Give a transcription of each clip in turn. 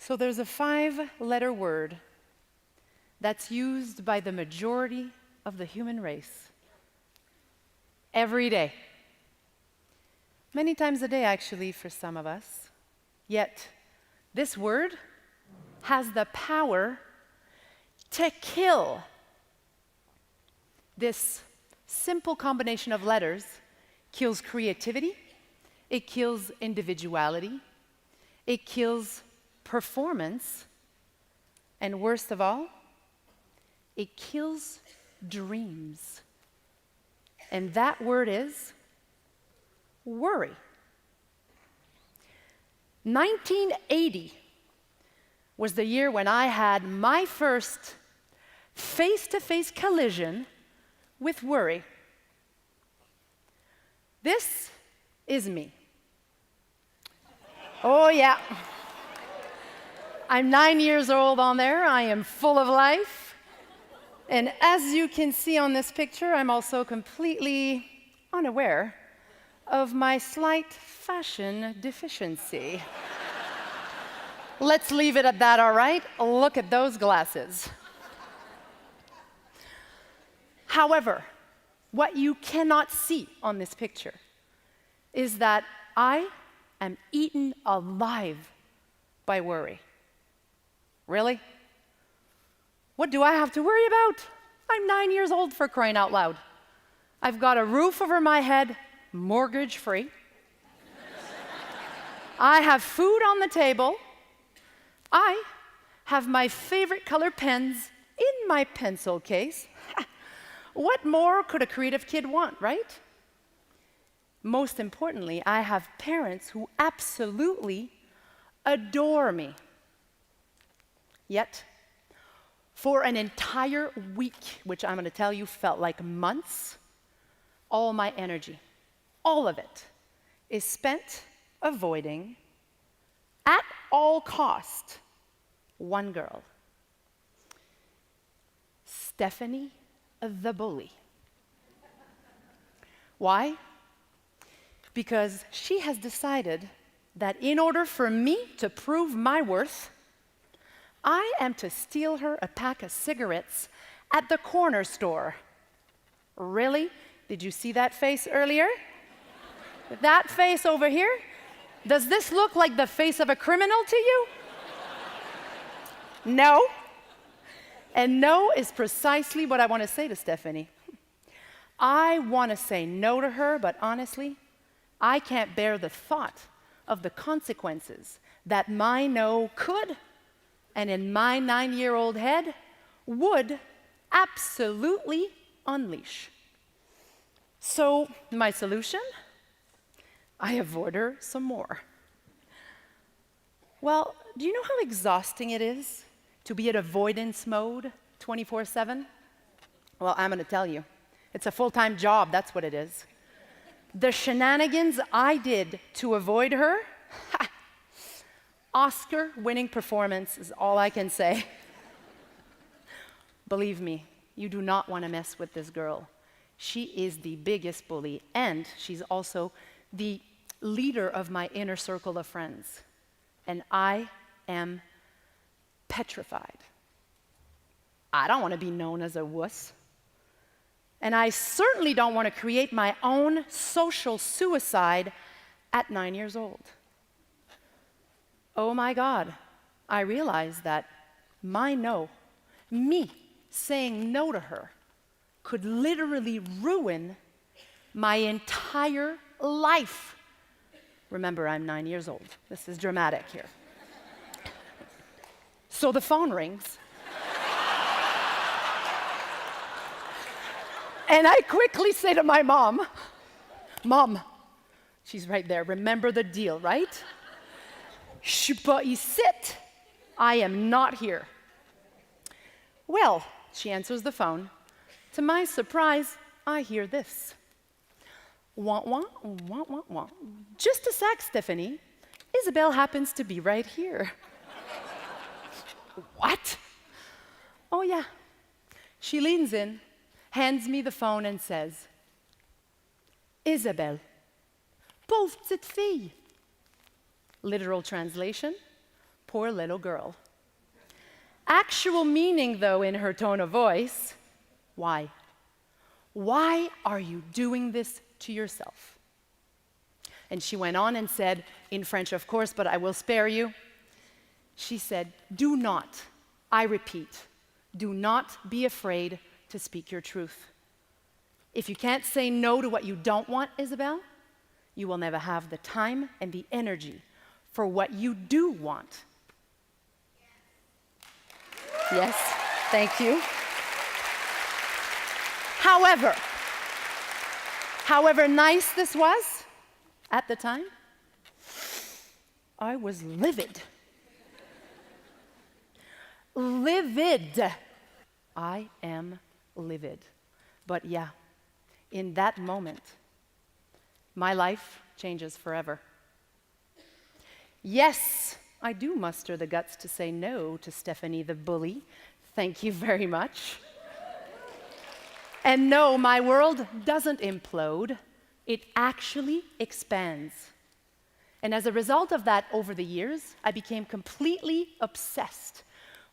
So there's a 5-letter word that's used by the majority of the human race every day. Many times a day, actually, for some of us. Yet, this word has the power to kill. This simple combination of letters kills creativity, it kills individuality, it kills performance, and worst of all, it kills dreams. And that word is worry. 1980 was the year when I had my first face-to-face collision with worry. This is me. Oh yeah. I'm 9 years old on there. I am full of life. And as you can see on this picture, I'm also completely unaware of my slight fashion deficiency. Let's leave it at that, all right? Look at those glasses. However, what you cannot see on this picture is that I am eaten alive by worry. Really? What do I have to worry about? I'm 9 years old, for crying out loud. I've got a roof over my head, mortgage-free. I have food on the table. I have my favorite color pens in my pencil case. What more could a creative kid want, right? Most importantly, I have parents who absolutely adore me. Yet, for an entire week, which I'm going to tell you felt like months, all my energy, all of it, is spent avoiding, at all cost, one girl. Stephanie the bully. Why? Because she has decided that in order for me to prove my worth, I am to steal her a pack of cigarettes at the corner store. Really? Did you see that face earlier? That face over here? Does this look like the face of a criminal to you? No. And no is precisely what I want to say to Stephanie. I want to say no to her, but honestly, I can't bear the thought of the consequences that my no could, and in my 9-year-old head, would absolutely unleash. So, my solution? I avoid her some more. Well, do you know how exhausting it is to be at avoidance mode 24/7? Well, I'm going to tell you. It's a full-time job, that's what it is. The shenanigans I did to avoid her, Oscar-winning performance is all I can say. Believe me, you do not want to mess with this girl. She is the biggest bully, and she's also the leader of my inner circle of friends. And I am petrified. I don't want to be known as a wuss. And I certainly don't want to create my own social suicide at 9 years old. Oh my God, I realized that my no, me saying no to her, could literally ruin my entire life. Remember, I'm 9 years old. This is dramatic here. So the phone rings. And I quickly say to my mom, Mom, she's right there, remember the deal, right? Je suis pas ici. I am not here. Well, she answers the phone. To my surprise, I hear this. Wah, wah, wah, wah, wah. Just a sec, Stephanie. Isabelle happens to be right here. What? Oh, yeah. She leans in, hands me the phone and says, Isabelle, pauvre petite fille. Literal translation, Poor little girl. Actual meaning, though, in her tone of voice, why? Why are you doing this to yourself? And she went on and said, in French, of course, but I will spare you. She said, do not, I repeat, do not be afraid to speak your truth. If you can't say no to what you don't want, Isabelle, you will never have the time and the energy for what you do want. Yes, thank you. However nice this was at the time, I was livid. Livid. I am livid. But yeah, in that moment, my life changes forever. Yes, I do muster the guts to say no to Stephanie the bully. Thank you very much. And no, my world doesn't implode. It actually expands. And as a result of that, over the years, I became completely obsessed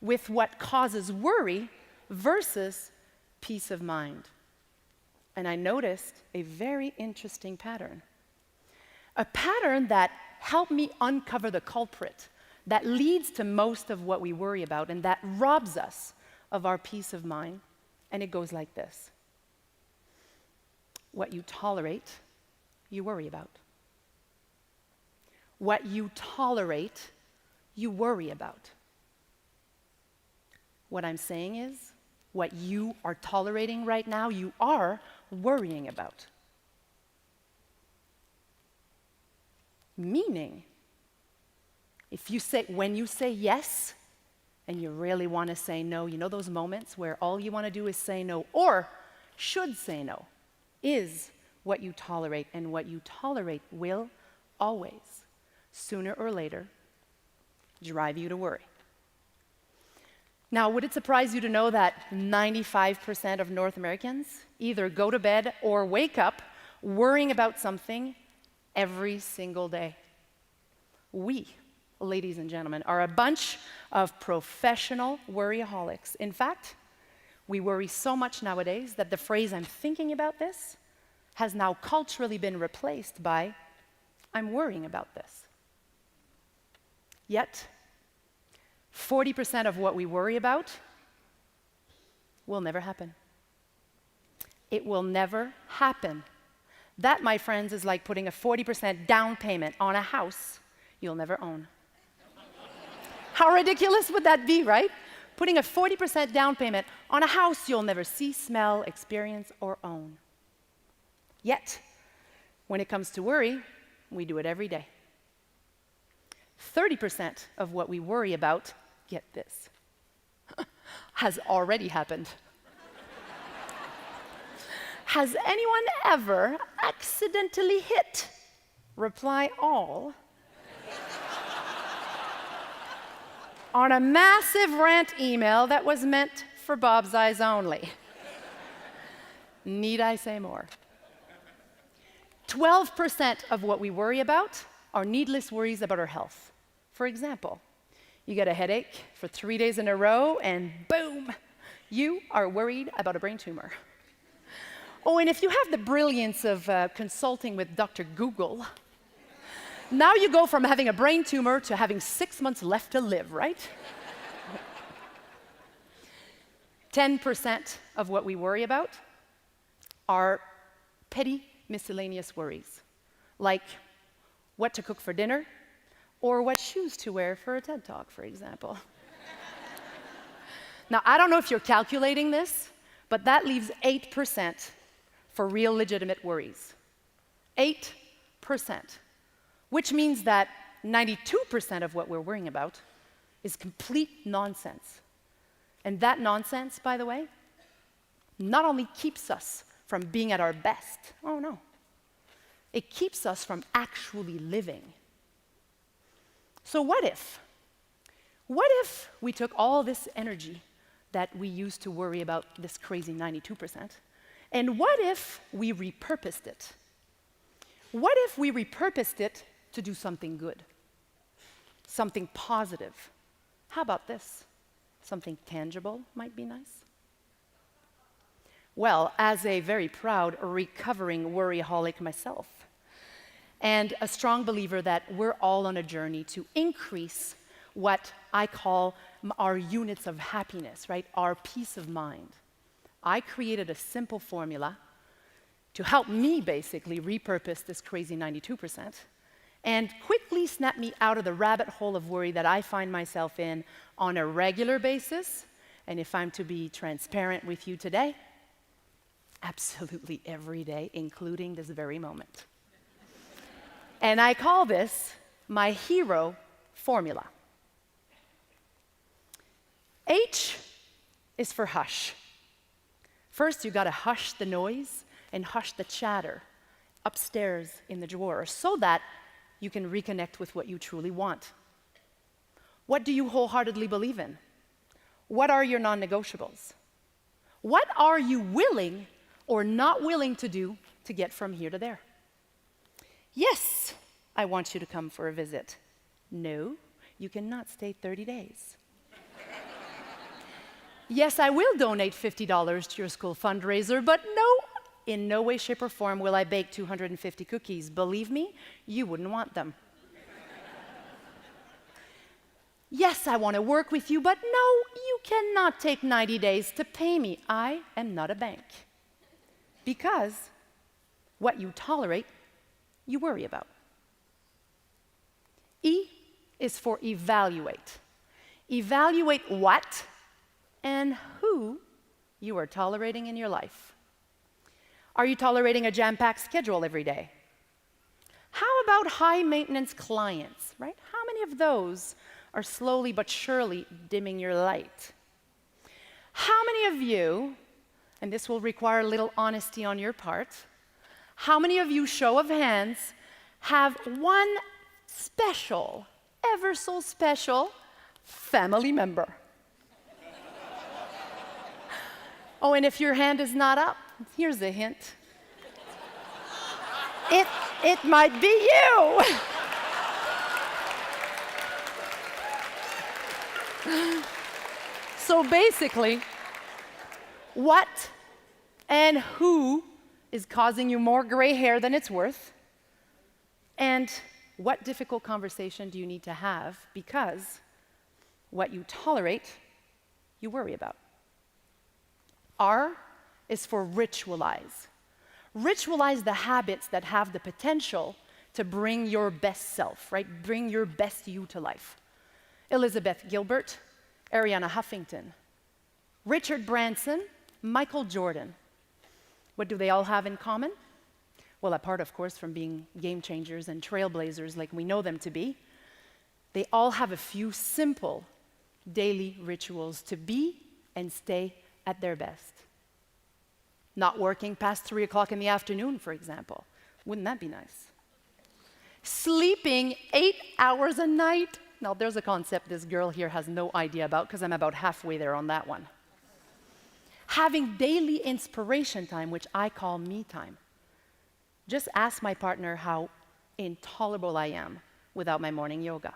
with what causes worry versus peace of mind. And I noticed a very interesting pattern. A pattern that helped me uncover the culprit that leads to most of what we worry about and that robs us of our peace of mind. And it goes like this. What you tolerate, you worry about. What you tolerate, you worry about. What I'm saying is, what you are tolerating right now, you are worrying about. Meaning, when you say yes, and you really want to say no, you know those moments where all you want to do is say no, or should say no, is what you tolerate, and what you tolerate will always, sooner or later, drive you to worry. Now, would it surprise you to know that 95% of North Americans either go to bed or wake up worrying about something every single day? We, ladies and gentlemen, are a bunch of professional worryaholics. In fact, we worry so much nowadays that the phrase, "I'm thinking about this," has now culturally been replaced by, "I'm worrying about this." Yet, 40% of what we worry about will never happen. It will never happen. That, my friends, is like putting a 40% down payment on a house you'll never own. How ridiculous would that be, right? Putting a 40% down payment on a house you'll never see, smell, experience, or own. Yet, when it comes to worry, we do it every day. 30% of what we worry about, get this, has already happened. Has anyone ever accidentally hit reply all on a massive rant email that was meant for Bob's eyes only? Need I say more? 12% of what we worry about are needless worries about our health. For example, you get a headache for 3 days in a row, and boom, you are worried about a brain tumor. Oh, and if you have the brilliance of consulting with Dr. Google, now you go from having a brain tumor to having 6 months left to live, right? 10% of what we worry about are petty, miscellaneous worries, like what to cook for dinner, or what shoes to wear for a TED Talk, for example. Now, I don't know if you're calculating this, but that leaves 8% for real legitimate worries. 8%, which means that 92% of what we're worrying about is complete nonsense. And that nonsense, by the way, not only keeps us from being at our best, oh no, it keeps us from actually living. So what if we took all this energy that we use to worry about this crazy 92%, and what if we repurposed it? What if we repurposed it to do something good? something positive. How about this? Something tangible might be nice. Well, as a very proud, recovering worryaholic myself, and a strong believer that we're all on a journey to increase what I call our units of happiness, right? Our peace of mind. I created a simple formula to help me basically repurpose this crazy 92% and quickly snap me out of the rabbit hole of worry that I find myself in on a regular basis. And if I'm to be transparent with you today, absolutely every day, including this very moment. And I call this my hero formula. H is for hush. First, you gotta hush the noise and hush the chatter upstairs in the drawer so that you can reconnect with what you truly want. What do you wholeheartedly believe in? What are your non-negotiables? What are you willing or not willing to do to get from here to there? Yes, I want you to come for a visit. No, you cannot stay 30 days. Yes, I will donate $50 to your school fundraiser, but no, in no way, shape, or form will I bake 250 cookies. Believe me, you wouldn't want them. Yes, I want to work with you, but no, you cannot take 90 days to pay me. I am not a bank. Because what you tolerate, you worry about. E is for evaluate. Evaluate what and who you are tolerating in your life. Are you tolerating a jam-packed schedule every day? How about high-maintenance clients, right? How many of those are slowly but surely dimming your light? How many of you, and this will require a little honesty on your part, how many of you, show of hands, have one special, ever so special, family member? Oh, and if your hand is not up, here's a hint. It might be you. So basically, what and who is causing you more gray hair than it's worth? And what difficult conversation do you need to have? Because what you tolerate, you worry about. R is for ritualize. Ritualize the habits that have the potential to bring your best self, right? Bring your best you to life. Elizabeth Gilbert, Ariana Huffington, Richard Branson, Michael Jordan. What do they all have in common? Well, apart, of course, from being game changers and trailblazers like we know them to be, they all have a few simple daily rituals to be and stay at their best. Not working past 3 o'clock in the afternoon, for example. Wouldn't that be nice? Sleeping 8 hours a night. Now, there's a concept this girl here has no idea about because I'm about halfway there on that one. Having daily inspiration time, which I call me time. Just ask my partner how intolerable I am without my morning yoga.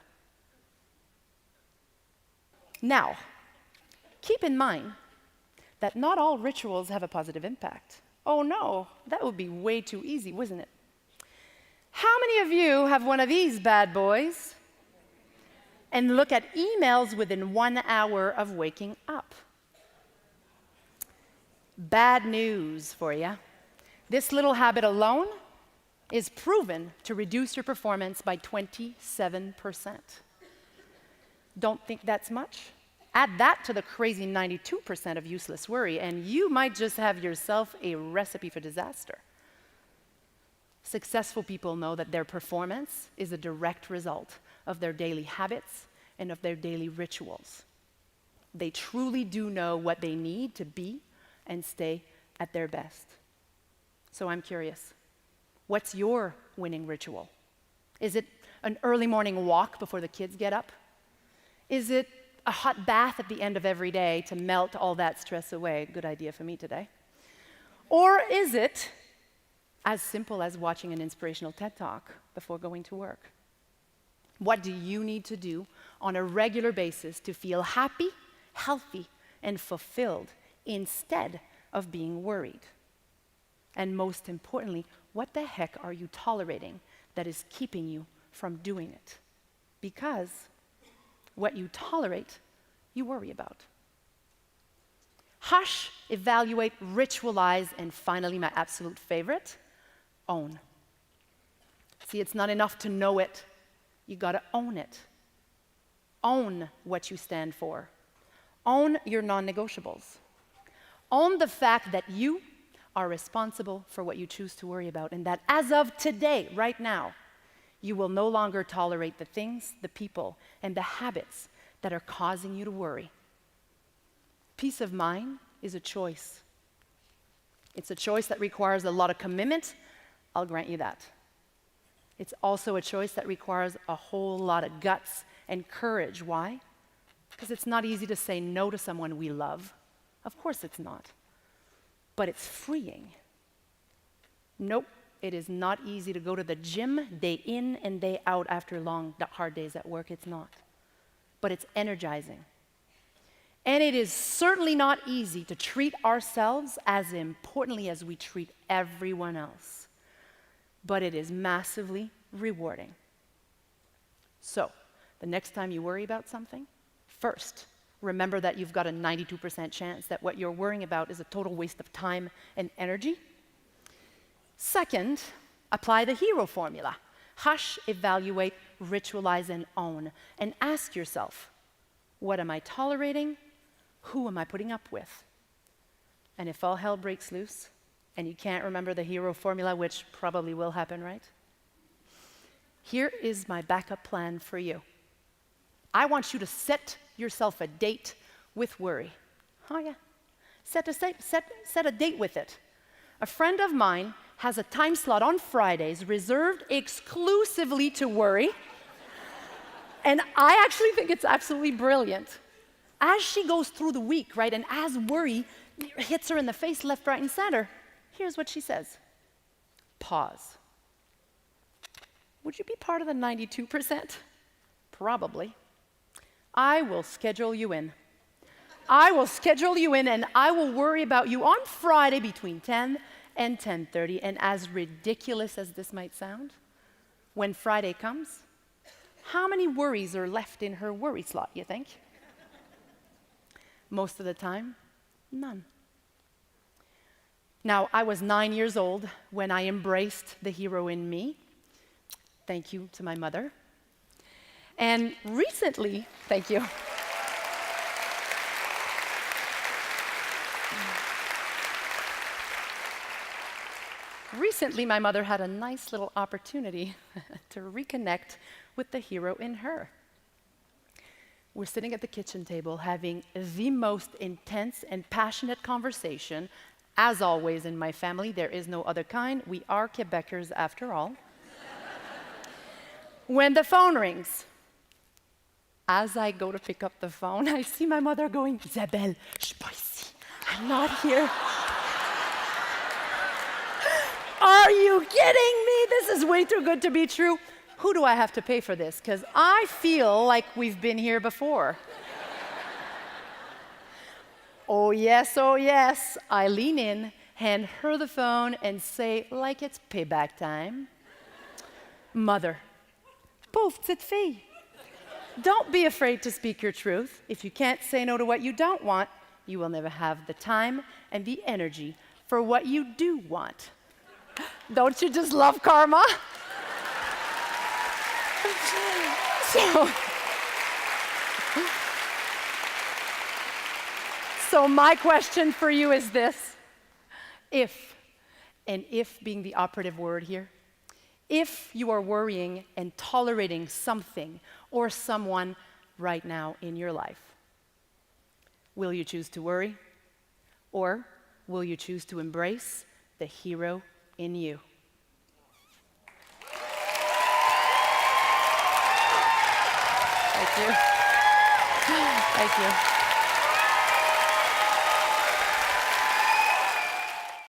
Now, keep in mind that not all rituals have a positive impact. Oh no, that would be way too easy, wouldn't it? How many of you have one of these bad boys and look at emails within 1 hour of waking up? Bad news for you. This little habit alone is proven to reduce your performance by 27%. Don't think that's much? Add that to the crazy 92% of useless worry, and you might just have yourself a recipe for disaster. Successful people know that their performance is a direct result of their daily habits and of their daily rituals. They truly do know what they need to be and stay at their best. So I'm curious, what's your winning ritual? Is it an early morning walk before the kids get up? Is it a hot bath at the end of every day to melt all that stress away? Good idea for me today. Or is it as simple as watching an inspirational TED Talk before going to work? What do you need to do on a regular basis to feel happy, healthy, and fulfilled instead of being worried? And most importantly, what the heck are you tolerating that is keeping you from doing it? Because what you tolerate, you worry about. Hush, evaluate, ritualize, and finally, my absolute favorite, own. See, it's not enough to know it. You gotta own it. Own what you stand for. Own your non-negotiables. Own the fact that you are responsible for what you choose to worry about, and that as of today, right now, you will no longer tolerate the things, the people, and the habits that are causing you to worry. Peace of mind is a choice. It's a choice that requires a lot of commitment. I'll grant you that. It's also a choice that requires a whole lot of guts and courage. Why? Because it's not easy to say no to someone we love. Of course it's not. But it's freeing. Nope, it is not easy to go to the gym day in and day out after long, hard days at work. It's not. But it's energizing. And it is certainly not easy to treat ourselves as importantly as we treat everyone else. But it is massively rewarding. So, the next time you worry about something, first, remember that you've got a 92% chance that what you're worrying about is a total waste of time and energy. Second, apply the hero formula. Hush, evaluate, ritualize, and own. And ask yourself, what am I tolerating? Who am I putting up with? And if all hell breaks loose, and you can't remember the hero formula, which probably will happen, right? Here is my backup plan for you. I want you to set yourself a date with worry. Oh yeah, set a date with it. A friend of mine has a time slot on Fridays reserved exclusively to worry. And I actually think it's absolutely brilliant. As she goes through the week, right, and as worry hits her in the face left, right, and center, here's what she says. Pause. Would you be part of the 92%? Probably. I will schedule you in. I will schedule you in, and I will worry about you on Friday between 10 and 10:30. And as ridiculous as this might sound, when Friday comes, how many worries are left in her worry slot, you think? Most of the time, none. Now, I was 9 years old when I embraced the hero in me. Thank you to my mother. And recently, thank you. Recently, my mother had a nice little opportunity to reconnect with the hero in her. We're sitting at the kitchen table having the most intense and passionate conversation. As always in my family, there is no other kind. We are Quebecers after all. When the phone rings, as I go to pick up the phone, I see my mother going, Isabelle, je suis pas ici. I'm not here. Are you kidding me? This is way too good to be true. Who do I have to pay for this? Because I feel like we've been here before. Oh yes, I lean in, hand her the phone, and say, like it's payback time, Mother, pauvre petite fille, don't be afraid to speak your truth. If you can't say no to what you don't want, you will never have the time and the energy for what you do want. Don't you just love karma? So my question for you is this. If, and if being the operative word here, if you are worrying and tolerating something or someone right now in your life, will you choose to worry? Or will you choose to embrace the hero in you? Thank you. Thank you.